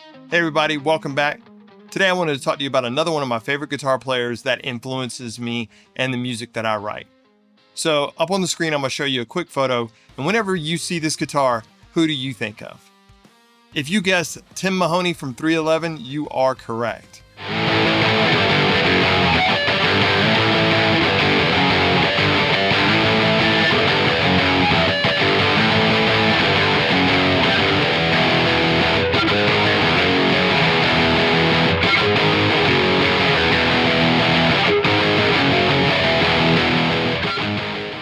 Hey everybody, welcome back. Today I wanted to talk to you about another one of my favorite guitar players that influences me and the music that I write. So up on the screen, I'm going to show you a quick photo, and whenever you see this guitar, who do you think of? If you guessed Tim Mahoney from 311, you are correct.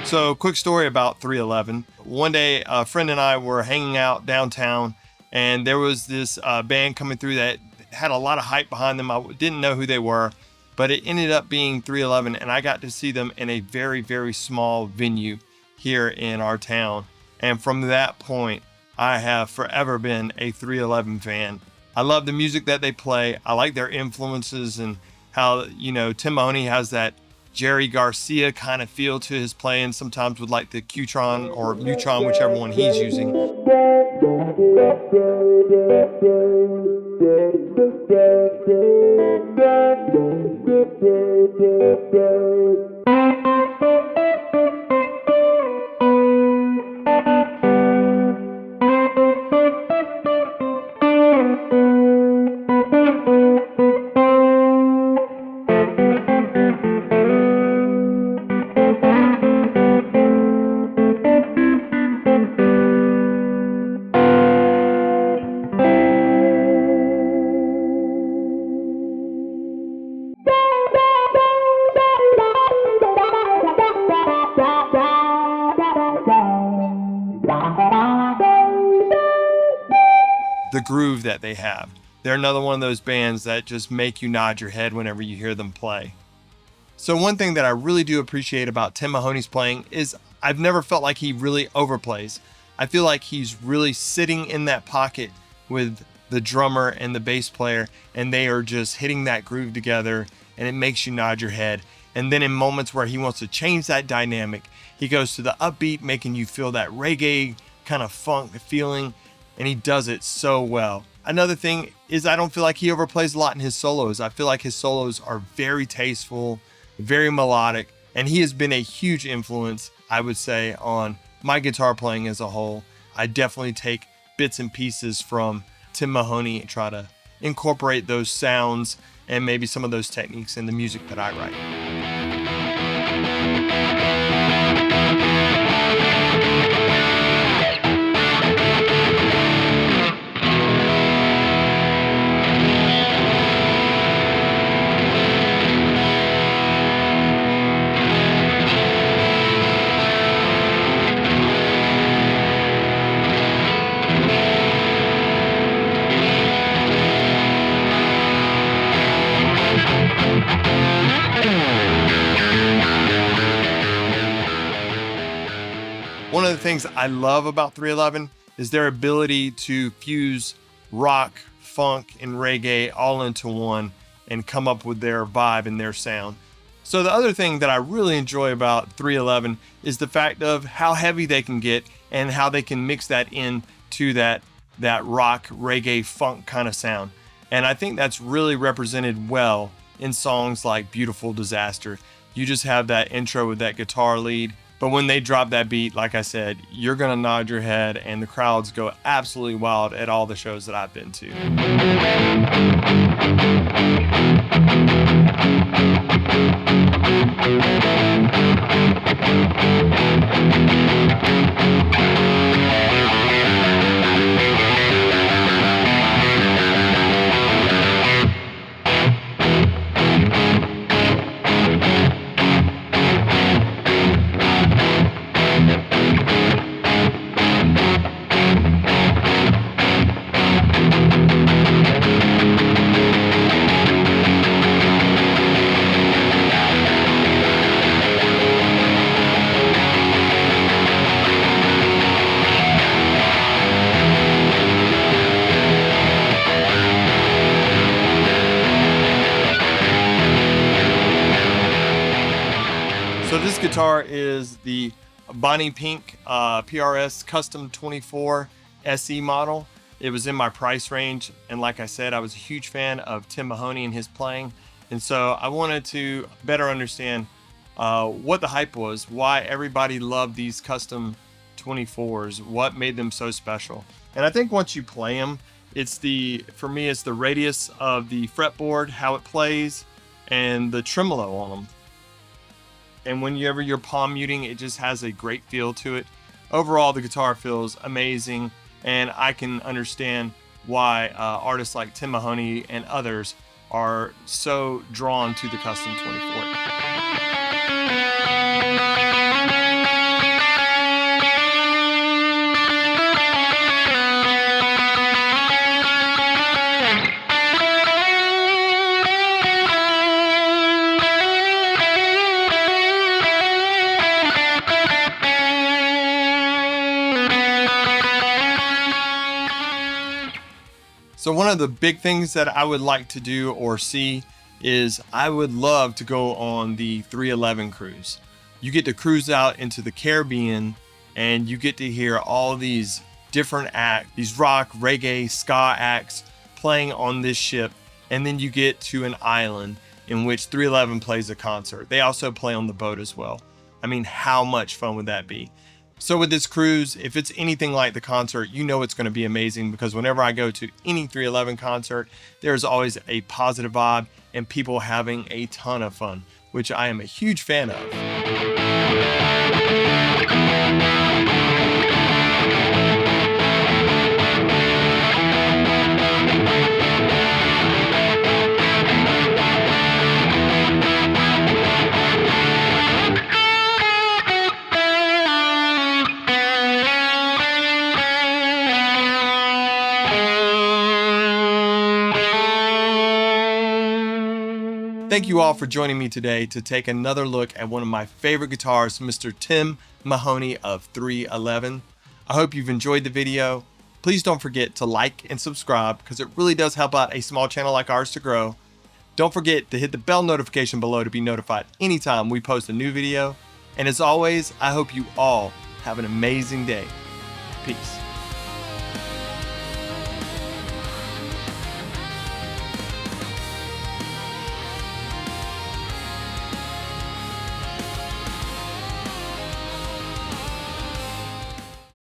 So quick story about 311. One day, a friend and I were hanging out downtown, and there was this band coming through that had a lot of hype behind them. I didn't know who they were, but it ended up being 311, and I got to see them in a very, very small venue here in our town. And from that point, I have forever been a 311 fan. I love the music that they play. I like their influences and how, Tim Mahoney has that Jerry Garcia kind of feel to his playing, sometimes with like the Qtron or Mutron, whichever one he's using. The groove that they have. They're another one of those bands that just make you nod your head whenever you hear them play. So one thing that I really do appreciate about Tim Mahoney's playing is I've never felt like he really overplays. I feel like he's really sitting in that pocket with the drummer and the bass player, and they are just hitting that groove together, and it makes you nod your head. And then in moments where he wants to change that dynamic, he goes to the upbeat, making you feel that reggae kind of funk feeling, and he does it so well. Another thing is I don't feel like he overplays a lot in his solos. I feel like his solos are very tasteful, very melodic, and he has been a huge influence, I would say, on my guitar playing as a whole. I definitely take bits and pieces from Tim Mahoney and try to incorporate those sounds and maybe some of those techniques in the music that I write. One of the things I love about 311 is their ability to fuse rock, funk, and reggae all into one and come up with their vibe and their sound. So the other thing that I really enjoy about 311 is the fact of how heavy they can get and how they can mix that into that rock, reggae, funk kind of sound. And I think that's really represented well in songs like Beautiful Disaster. You just have that intro with that guitar lead. But when they drop that beat, like I said, you're going to nod your head, and the crowds go absolutely wild at all the shows that I've been to. So this guitar is the Bonnie Pink PRS Custom 24 SE model. It was in my price range, and like I said, I was a huge fan of Tim Mahoney and his playing, and so I wanted to better understand what the hype was, why everybody loved these custom 24s, what made them so special. And I think once you play them, for me, it's the radius of the fretboard, how it plays, and the tremolo on them. And whenever you're palm muting, it just has a great feel to it. Overall, the guitar feels amazing, and I can understand why artists like Tim Mahoney and others are so drawn to the custom 24. So one of the big things that I would like to do or see is I would love to go on the 311 cruise. You get to cruise out into the Caribbean and you get to hear all these different acts, these rock, reggae, ska acts playing on this ship. And then you get to an island in which 311 plays a concert. They also play on the boat as well. I mean, how much fun would that be? So with this cruise, if it's anything like the concert, you know it's going to be amazing, because whenever I go to any 311 concert, there's always a positive vibe and people having a ton of fun, which I am a huge fan of. Thank you all for joining me today to take another look at one of my favorite guitarists, Mr. Tim Mahoney of 311. I hope you've enjoyed the video. Please don't forget to like and subscribe, because it really does help out a small channel like ours to grow. Don't forget to hit the bell notification below to be notified anytime we post a new video. And as always, I hope you all have an amazing day. Peace.